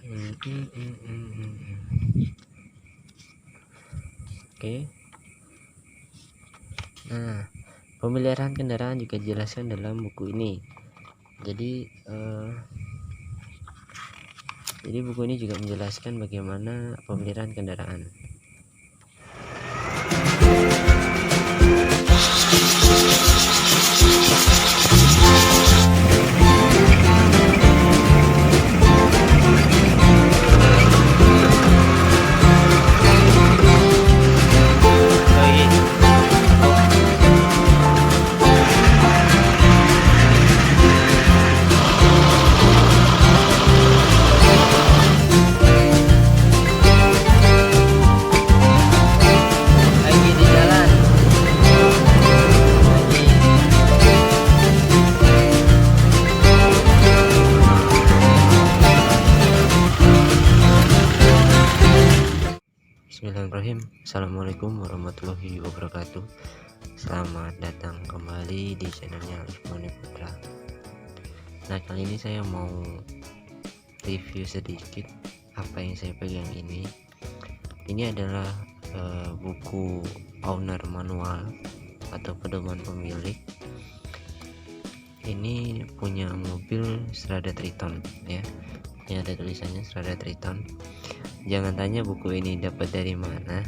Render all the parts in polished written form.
Oke. Nah, pemeliharaan kendaraan juga dijelaskan dalam buku ini. Jadi buku ini juga menjelaskan bagaimana pemeliharaan kendaraan. Lagi di jalan. Bismillahirrahmanirrahim. Assalamualaikum warahmatullahi wabarakatuh. Selamat datang kembali di channelnya Alif Moni Putra. Nah, kali ini saya mau review sedikit apa yang saya pegang ini. Ini adalah buku owner manual atau pedoman pemilik. Ini punya mobil Strada Triton ya. Ini ada tulisannya Strada Triton. Jangan tanya buku ini dapat dari mana,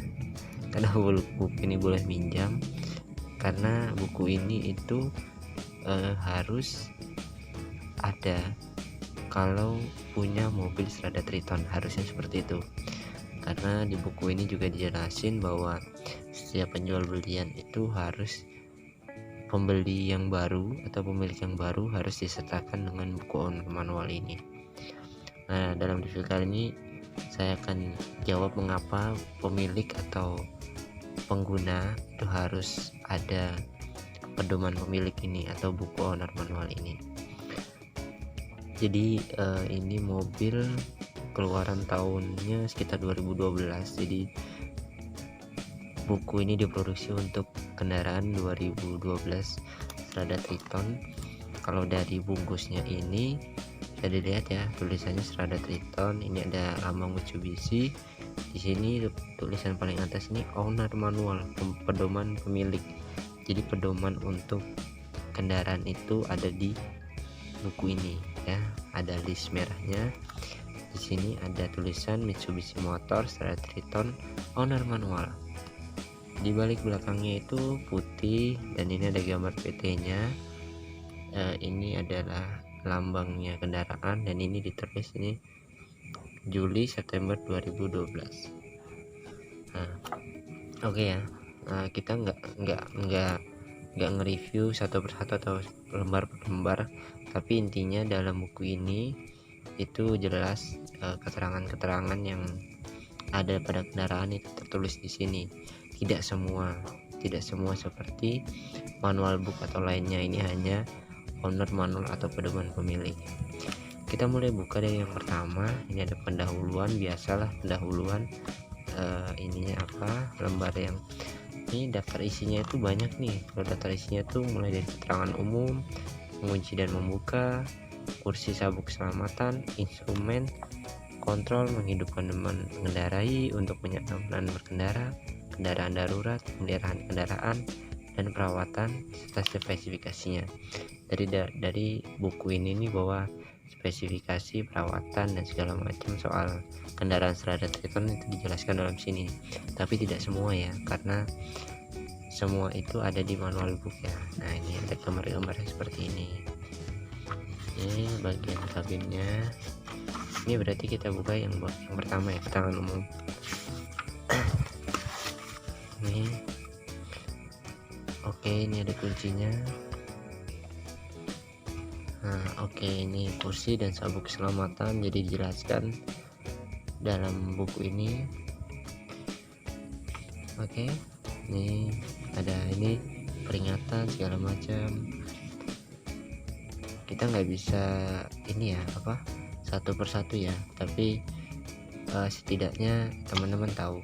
karena buku ini boleh minjam. Karena buku ini itu harus ada kalau punya mobil Strada Triton, harusnya seperti itu. Karena di buku ini juga dijelasin bahwa setiap penjual belian itu harus pembeli yang baru atau pemilik yang baru harus disertakan dengan buku owner manual ini. Nah, dalam review kali ini saya akan jawab mengapa pemilik atau pengguna itu harus ada pedoman pemilik ini atau buku owner manual ini. Jadi ini mobil keluaran tahunnya sekitar 2012. Jadi buku ini diproduksi untuk kendaraan 2012 Strada Triton. Kalau dari bungkusnya ini bisa dilihat ya, tulisannya Strada Triton. Ini ada lambang Mitsubishi. Di sini tulisan paling atas ini owner manual, pedoman pemilik. Jadi pedoman untuk kendaraan itu ada di buku ini ya, ada list merahnya. Di sini ada tulisan Mitsubishi Motor Strada Triton owner manual. Di balik belakangnya itu putih dan ini ada gambar PT-nya. Ini adalah lambangnya kendaraan dan ini ditulis ini Juli September 2012. Nah, oke ya. Kita nggak nge-review satu persatu atau lembar per lembar, tapi intinya dalam buku ini itu jelas keterangan-keterangan yang ada pada kendaraan itu tertulis di sini. Tidak semua seperti manual book atau lainnya. Ini hanya owner manual atau pedoman pemilik. Kita mulai buka dari yang pertama. Ini ada pendahuluan, biasalah pendahuluan. Ininya apa, lembar yang ini daftar isinya itu banyak nih. Kalau daftar isinya tuh mulai dari keterangan umum, mengunci dan membuka, kursi sabuk keselamatan, instrumen, kontrol, menghidupkan teman mengendarai, untuk penyelaman berkendara, kendaraan darurat, pemeliharaan kendaraan, dan perawatan serta spesifikasinya. Dari buku ini nih bahwa spesifikasi, perawatan, dan segala macam soal kendaraan Strada Triton itu dijelaskan dalam sini. Tapi tidak semua ya, karena semua itu ada di manual book ya. Nah, ini ada gambar-gambar seperti ini. Ini bagian kabinnya. Ini berarti kita buka yang pertama ya, keterangan umum. Nih, oke, ini ada kuncinya. Nah, oke, ini kursi dan sabuk keselamatan jadi dijelaskan dalam buku ini. Oke, ini ada ini peringatan segala macam. Kita nggak bisa ini ya apa satu persatu ya, tapi setidaknya teman-teman tahu.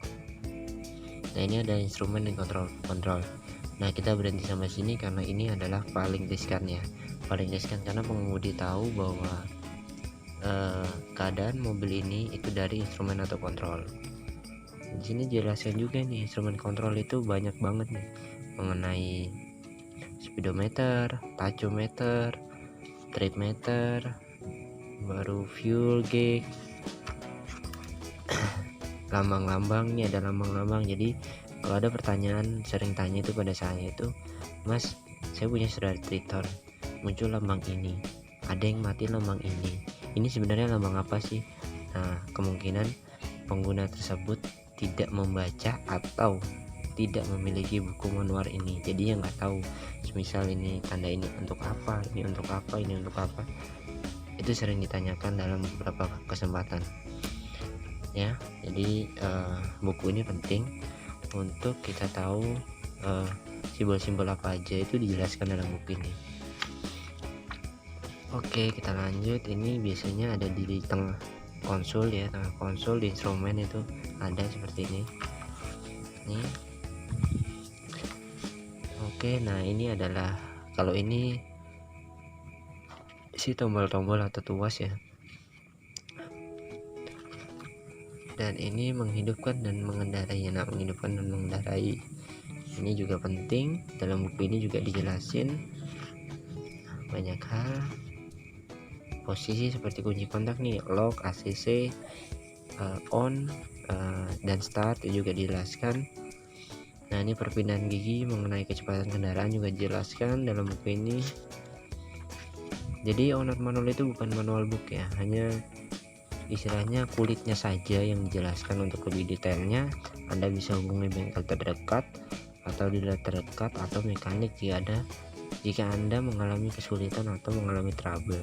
Nah, ini ada instrumen dan kontrol. Nah, kita berhenti sampai sini karena ini adalah paling riskan ya, paling riskan karena pengemudi tahu bahwa keadaan mobil ini itu dari instrumen atau kontrol. Di sini jelaskan juga nih, instrumen kontrol itu banyak banget nih, mengenai speedometer, tachometer, trip meter, baru fuel gauge, lambang-lambang. Nih ada lambang-lambang. Jadi kalau ada pertanyaan sering tanya itu pada saya itu, Mas, saya punya Strada Triton, muncul lambang ini, ada yang mati lambang ini sebenarnya lambang apa sih? Nah, kemungkinan pengguna tersebut tidak membaca atau tidak memiliki buku manual ini, jadi yang nggak tahu misal ini tanda ini untuk apa, ini untuk apa, ini untuk apa. Itu sering ditanyakan dalam beberapa kesempatan ya. Jadi buku ini penting untuk kita tahu simbol-simbol apa aja itu dijelaskan dalam buku ini. Oke, kita lanjut. Ini biasanya ada di tengah konsol ya, tengah konsol di instrumen itu ada seperti ini. Nih. Oke, nah ini adalah, kalau ini si tombol-tombol atau tuas ya. Dan ini menghidupkan dan mengendarai. Nah, menghidupkan dan mengendarai ini juga penting. Dalam buku ini juga dijelasin banyak hal. Posisi seperti kunci kontak nih, lock, ACC, on, dan start juga dijelaskan. Nah, ini perpindahan gigi mengenai kecepatan kendaraan juga dijelaskan dalam buku ini. Jadi owner manual itu bukan manual book ya, hanya istilahnya kulitnya saja yang dijelaskan. Untuk lebih detailnya Anda bisa hubungi bengkel terdekat atau dealer terdekat atau mekanik jika Anda mengalami kesulitan atau mengalami trouble.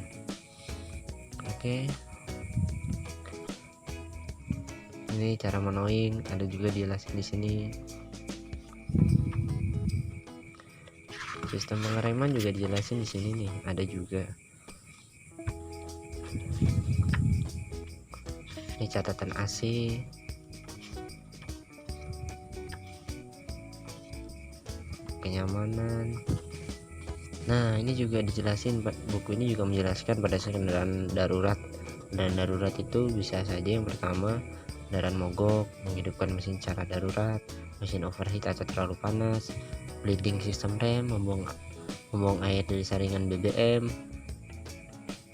Oke. Ini cara menowing ada juga dijelasin di sini. Sistem pengereman juga dijelasin di sini nih, ada juga. Ini catatan AC. Kenyamanan. Nah, ini juga dijelasin, buku ini juga menjelaskan pada saat kendaraan darurat. Dan darurat itu bisa saja yang pertama kendaraan mogok, menghidupkan mesin secara darurat, mesin overheat atau terlalu panas, bleeding sistem rem, membuang air dari saringan BBM,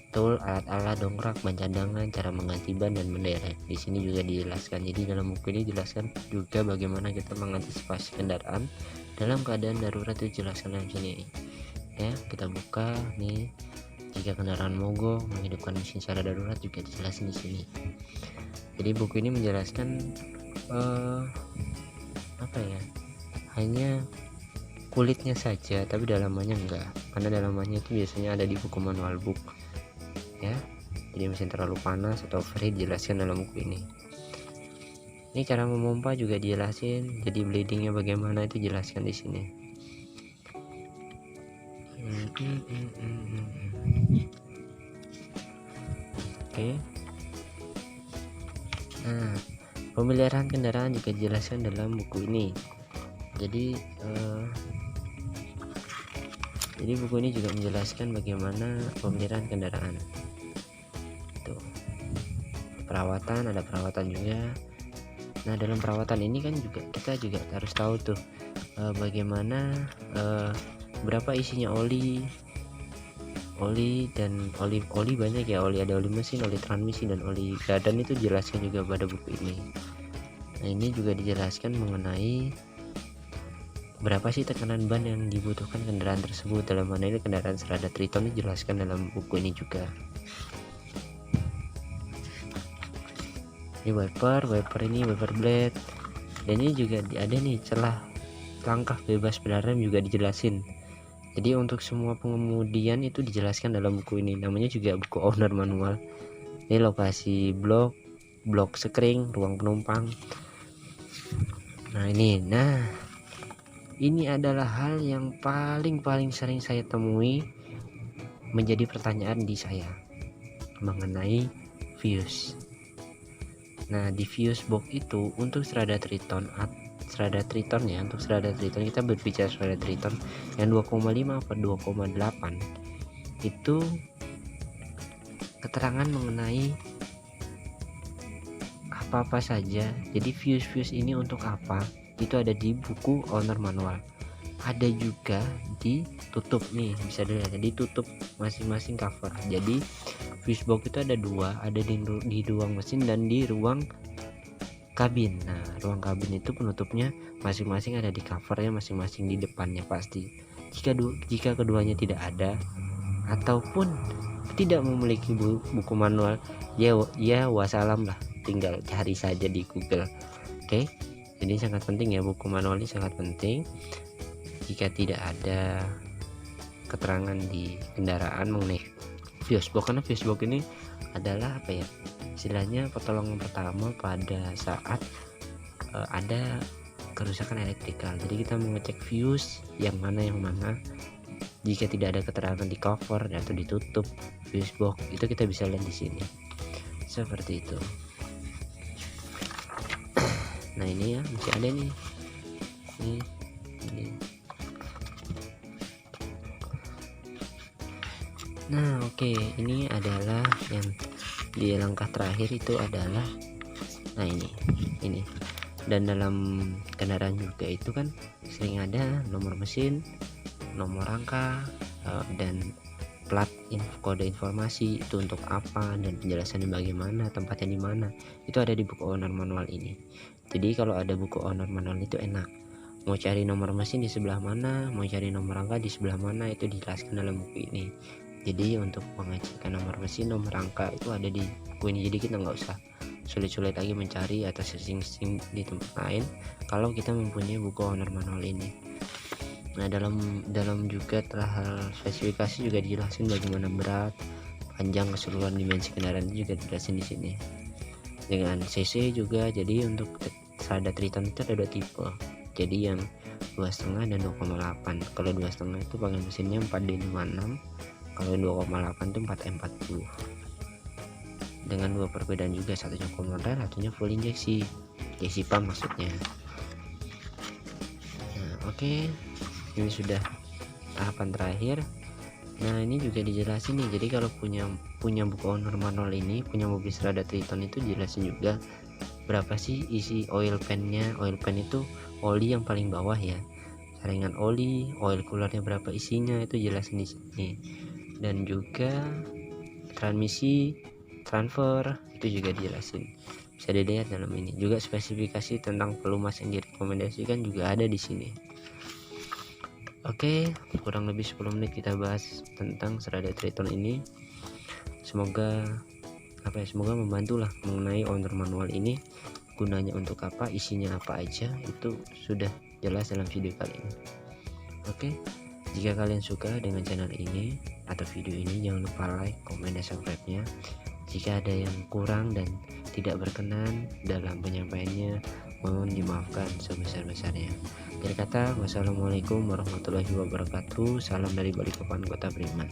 tool, alat-alat dongkrak, ban cadangan, cara mengganti ban dan menderek. Di sini juga dijelaskan. Jadi dalam buku ini dijelaskan juga bagaimana kita mengantisipasi kendaraan dalam keadaan darurat, itu dijelaskan dalam sini. Ya, kita buka nih, jika kendaraan mogok, menghidupkan mesin secara darurat juga dijelasin di sini. Jadi buku ini menjelaskan apa ya, hanya kulitnya saja tapi dalamannya enggak, karena dalamannya itu biasanya ada di buku manual book ya. Jadi mesin terlalu panas atau overheat dijelaskan dalam buku ini. Ini cara memompa juga dijelasin, jadi bleedingnya bagaimana itu jelaskan di sini. Oke. Nah, pemeliharaan kendaraan juga dijelaskan dalam buku ini. Jadi buku ini juga menjelaskan bagaimana pemeliharaan kendaraan. Tuh. Perawatan, ada perawatan juga. Nah, dalam perawatan ini kan juga kita juga harus tahu tuh bagaimana berapa isinya oli dan oli banyak ya, ada oli mesin, oli transmisi, dan oli gardan. Itu jelaskan juga pada buku ini. Nah, ini juga dijelaskan mengenai berapa sih tekanan ban yang dibutuhkan kendaraan tersebut. Dalam mana ini kendaraan Strada Triton dijelaskan dalam buku ini juga. Ini wiper ini wiper blade, dan ini juga ada nih celah langkah bebas pedal rem juga dijelasin. Jadi untuk semua pengemudian itu dijelaskan dalam buku ini, namanya juga buku owner manual. Ini lokasi blok sekring, ruang penumpang. Nah ini adalah hal yang paling sering saya temui menjadi pertanyaan di saya mengenai fuse. Nah, di fuse box itu untuk Strada Triton ya, untuk Strada Triton kita berbicara Strada Triton yang 2,5 atau 2,8 itu keterangan mengenai apa-apa saja. Jadi views ini untuk apa, itu ada di buku owner manual. Ada juga ditutup nih, bisa dilihat ditutup masing-masing cover. Jadi fuse box itu ada dua, ada di ruang mesin dan di ruang kabin. Nah, ruang kabin itu penutupnya masing-masing ada di covernya masing-masing di depannya pasti. Jika keduanya tidak ada ataupun tidak memiliki buku manual, ya wassalam lah, tinggal cari saja di Google. Oke, jadi sangat penting ya, buku manual ini sangat penting. Jika tidak ada keterangan di kendaraan mengenai fuse box, karena fuse box ini adalah apa ya, istilahnya pertolongan pertama pada saat ada kerusakan elektrikal. Jadi kita mengecek fuse yang mana. Jika tidak ada keterangan di cover atau ditutup fuse box, itu kita bisa lihat di sini seperti itu. Nah ini ya, masih ada nih, ini. Nah oke, ini adalah yang di langkah terakhir itu adalah, nah ini. Dan dalam kendaraan juga itu kan sering ada nomor mesin, nomor rangka, dan plat kode informasi itu untuk apa dan penjelasannya bagaimana, tempatnya di mana, itu ada di buku owner manual ini. Jadi kalau ada buku owner manual itu enak, mau cari nomor mesin di sebelah mana, mau cari nomor rangka di sebelah mana, itu dijelaskan dalam buku ini. Jadi untuk mengecekkan nomor mesin, nomor rangka itu ada di buku ini, jadi kita nggak usah sulit-sulit lagi mencari atau searching di tempat lain kalau kita mempunyai buku owner manual ini. Nah dalam juga hal spesifikasi juga dijelasin bagaimana berat, panjang, keseluruhan dimensi kendaraan juga dijelasin di sini dengan cc juga. Jadi untuk Strada Triton itu ada dua tipe, jadi yang 2,5 dan 2,8. Kalau 2,5 itu pakai mesinnya 4D56, kalau 2,8 itu 4M40, dengan dua perbedaan juga, satunya komodal, satunya full injeksi pump maksudnya. Nah oke, ini sudah tahapan terakhir. Nah ini juga dijelasin nih, jadi kalau punya buku owner manual ini, punya mobil Strada Triton itu jelasin juga berapa sih isi oil pan-nya. Oil pan itu oli yang paling bawah ya, saringan oli, oil coolernya berapa isinya, itu jelasin di sini. Dan juga transmisi, transfer, itu juga dijelasin, bisa dilihat dalam ini. Juga spesifikasi tentang pelumas yang direkomendasikan juga ada di sini. Oke, kurang lebih 10 menit kita bahas tentang Strada Triton ini. Semoga membantulah mengenai owner manual ini, gunanya untuk apa, isinya apa aja, itu sudah jelas dalam video kali ini. Oke, jika kalian suka dengan channel ini atau video ini, jangan lupa like, komen, dan subscribe-nya. Jika ada yang kurang dan tidak berkenan dalam penyampaiannya, mohon dimaafkan sebesar-besarnya. Akhir kata, wassalamualaikum warahmatullahi wabarakatuh. Salam dari Balikpapan, Kota Beriman.